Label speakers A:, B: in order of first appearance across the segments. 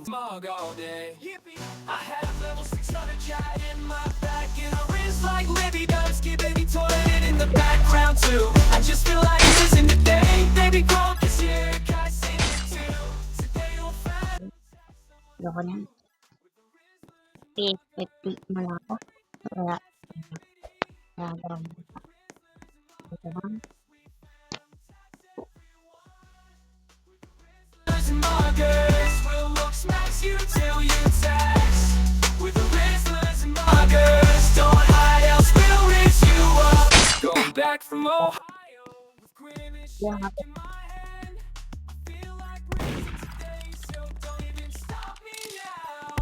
A: Smog all day. Yippee! I had level 600 giant in my back, and I wrist like Libby does. Skibbity toilet in the background too. I just feel like losing today. Baby Gronk is here, Kai sing it too. Today you'll find
B: Ayoko na. P50 mo na ako. Wala. Wala bang ito lang.
A: and muggers. Will look smacks you till you tax. With the Rizzlers and muggers. Don't hide, else we'll rinse you up. Going back from Ohio with grin and
B: Yung
A: shake in my hand. I feel like racing today, so don't even stop me now.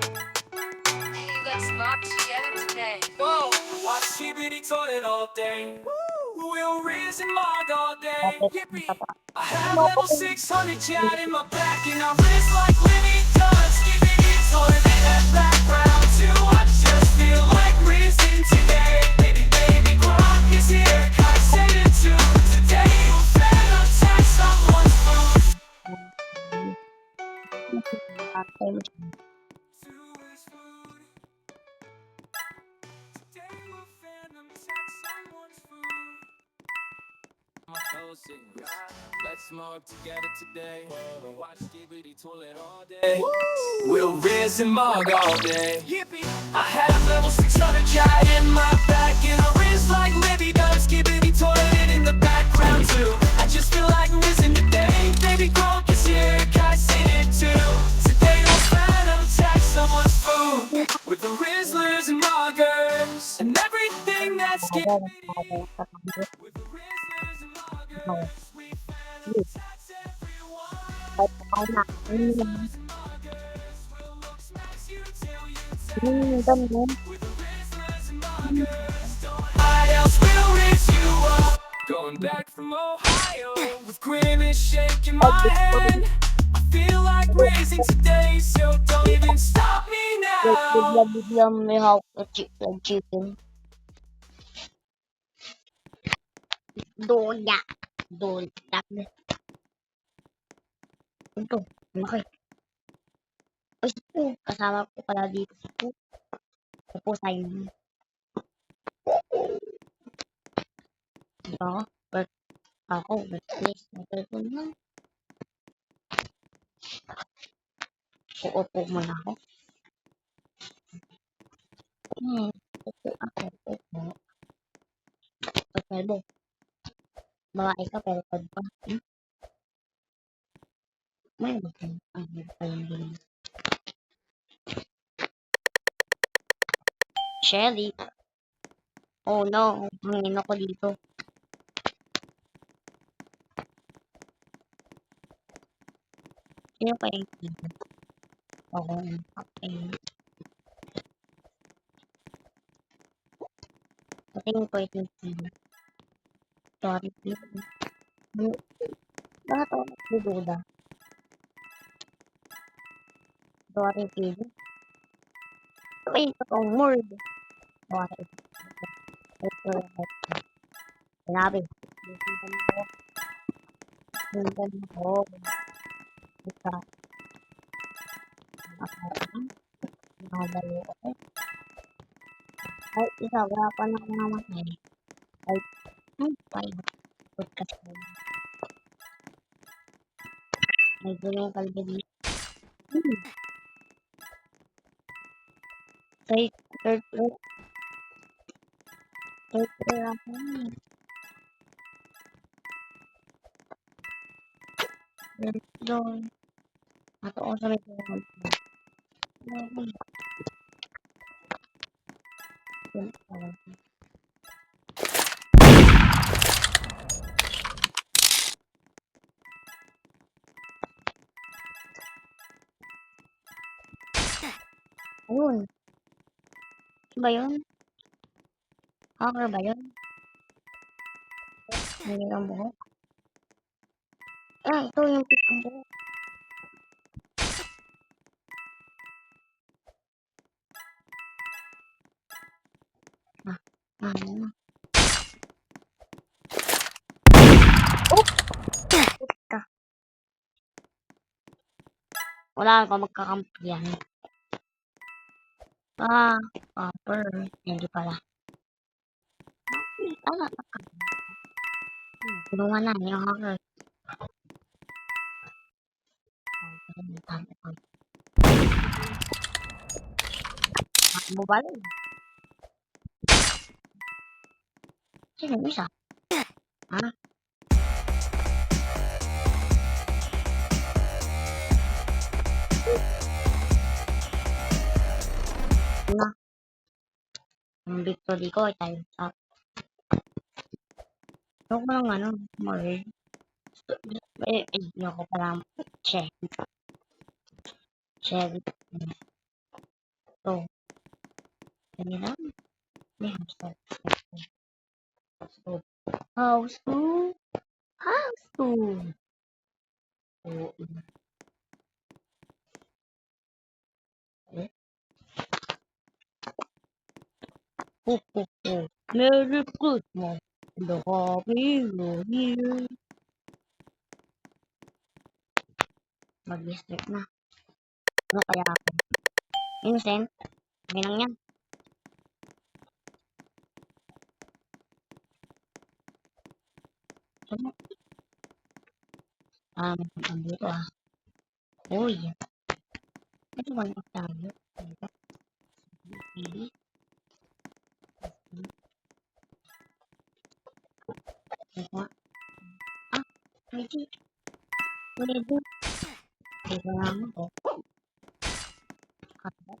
C: You got smart together today.
A: Whoa, watch TBD toilet all day. We'll raise and mog all day.
B: kapit
A: Yippee!
B: ka pa.
A: I have level 600 chat in my back, and I wrist like Lenny does. TBD toilet in that background too. I just feel like racing today. Baby Gronk is here. I said it too. Today you'll better tax someone's food.
B: After
A: To his food. Today we'll phantom tax someone's food. My fellow singers, let's smoke together today. Watch Skibbity toilet all day. We'll rinse and mug all day. Yippee! I have level 600 giant in my back, and I wrist like Libby does. Skibbity toilet in the background too. I just feel like missing today. Baby Gronk is here, Kai sing it too. Today you'll phantom tax someone's food with the Rizzlers and muggers and everything that's Skibbity. With the Rizzlers and muggers, we phantom tax everyone.
B: ako na.
A: Muggers will look smacks you till you tax.
B: Ganun.
A: With the Rizzlers and muggers, don't hide, else we'll rinse you up. Going back from Ohio with grin and shaking my hand. I feel like raising today, so don't even stop me now.
B: Bigla may hawak na chicken. Doya. Doya. Ito. Laki. Ay, ito. Kasama ko pala dito sa ito. Tapos ayun. Diba? But ako, but please, ito na. Uupo muna ako. Ito ako. Ito. Ito. Babae ka pero pag pa. May bakit. Ano pa yung ganyan. Shelly. Oh no. Hangin ako dito. Sino pa yung dito? Ako. Okay. Patingin ko ito yung dito. Sorry. Bakit ako nagdududa? Sorry, Pili. Sabay ito pang word. Sorry. Ito. Grabe. Sundan ako. Isa. Nakadalo ako. Ay, isa. Wala pa na akong namatay. Ay, podcast ko. May gulong kalbo dito. Third floor. Third floor ako. Third floor. Ato ako sa may gulong. Ayun. Ano ba yun? Hacker ba yun? Hindi ang buhok. Ah, ito yung pitong buhok. Ano? Oh! Puta. Wala pa magkakampi yan. Ah, copper. Hindi pala. Ala, tulungan na yung hacker. Mo ba rin? Sino yung isa? Ha? Una, yung victory ko ay time up. Huwag mo lang ano, more. Hindi ako palang check. Check. So, ganyan lang. May hamster. So, house to. House to. So, eh. Ho, ho, ho. Merry Christmas. The Happy New Year. Mag-district na. Ano kaya ako? Innocent? May lang yan. Ano? Ang dito ah. Uy. Ito ba yung tayo? Hindi. Ito nga. Ah, ready. Ready. Dito lang ako. Kapag.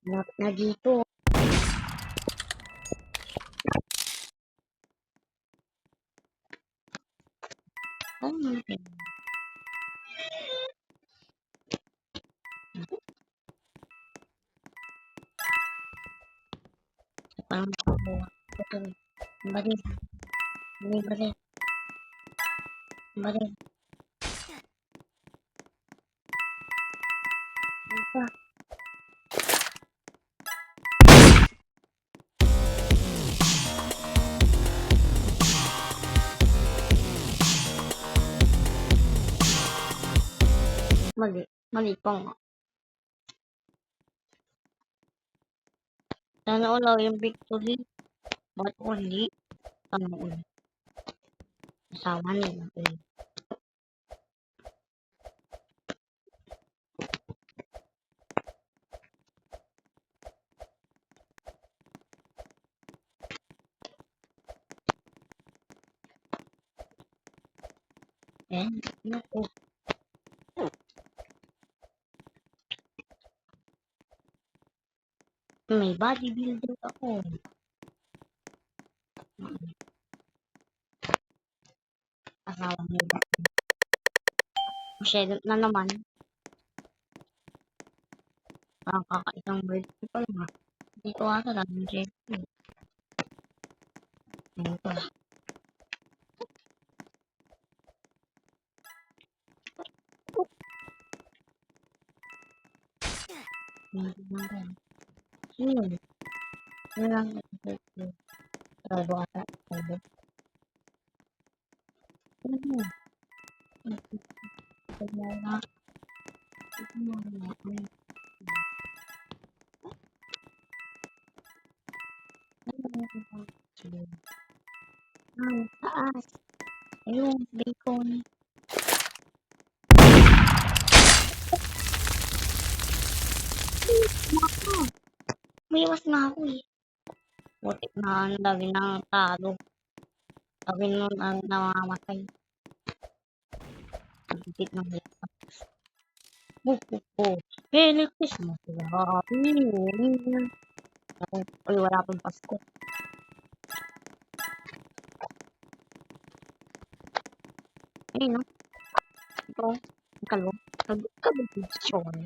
B: Na dito. Ano natin? Parang makakuha. Ito. Baril. May baril. Baril. Ito. Mali. Mali pa nga. Sana wala yung victory. Ba't ko hindi? Ano ulit? Asawa nila. Eh, ano ko? May bodybuilder ako. Asawa nila. Masyado na naman. Parang kakaitang birthday pa lang ah. Hindi ko ata lang yung Jeffrey. Ano to? Hindi lang rin. Yun. Yun lang yung birthday. Todo ata. Todo. Ano yun? Kaya na. Ito mo na. Ang taas. Ayun, bacon. Umiwas na ako eh. Buti na ang dami ng talo. Sabi nun ang namamatay. Ang higit ng laptop. Merry Christmas. Happy New Year. Uy, wala pang Pasko. Ayun no? Ito. Kalugsyon.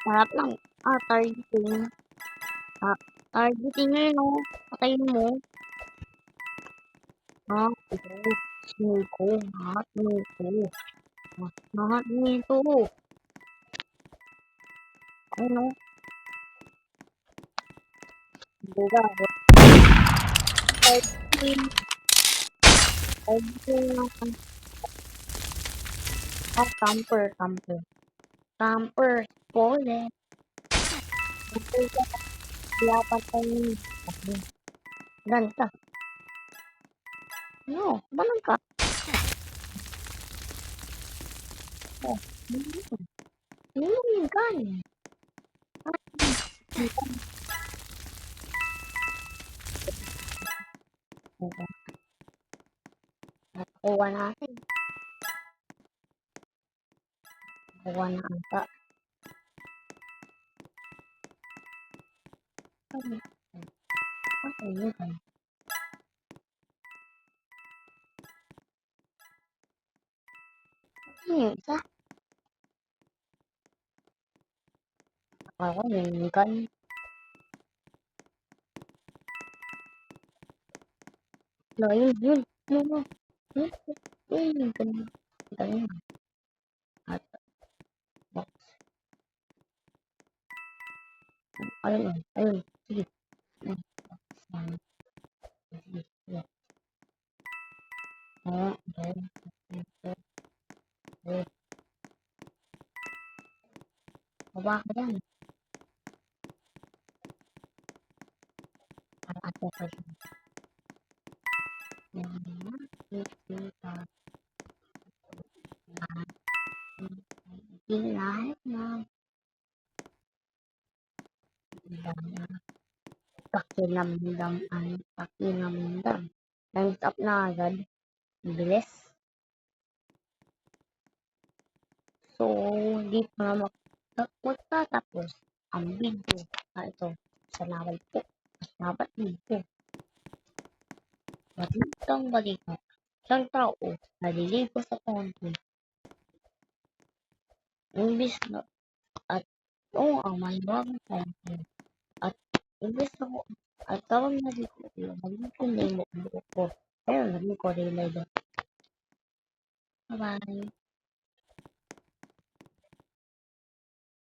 B: Sarap ng targeting. Targeting yun, no? Patayin mo. Ito. Siniko. Lahat nito. Lahat nito. Ano? Diba? Targeting. Targeting naman. Camper. Camper. Pole. Kaya patayin. Ganta. No, banang ka. Oh, ano yung gan? Nakuha natin. Nakuha na ata. Ano yun gan? Ano yung isa? Ako yung gan. No, yun. Yun. Yung gan. Gan. At, box. Ayun. Sige. Sige. Baba ka dyan. Para ato ka dyan. Lahat na. Pakiramdam. Time's up na agad. Bilis. So, di pa magtatapos ang video na ito. Salamat po. Salamat dito. Balitang balita. Isang tao naliligo sa konti. Imbis na at ang may bagong konti. At imbis na ko at tawag na dito naging kundi mo ang buhok ko. Ayun, naging ko rin na ito. Bye-bye.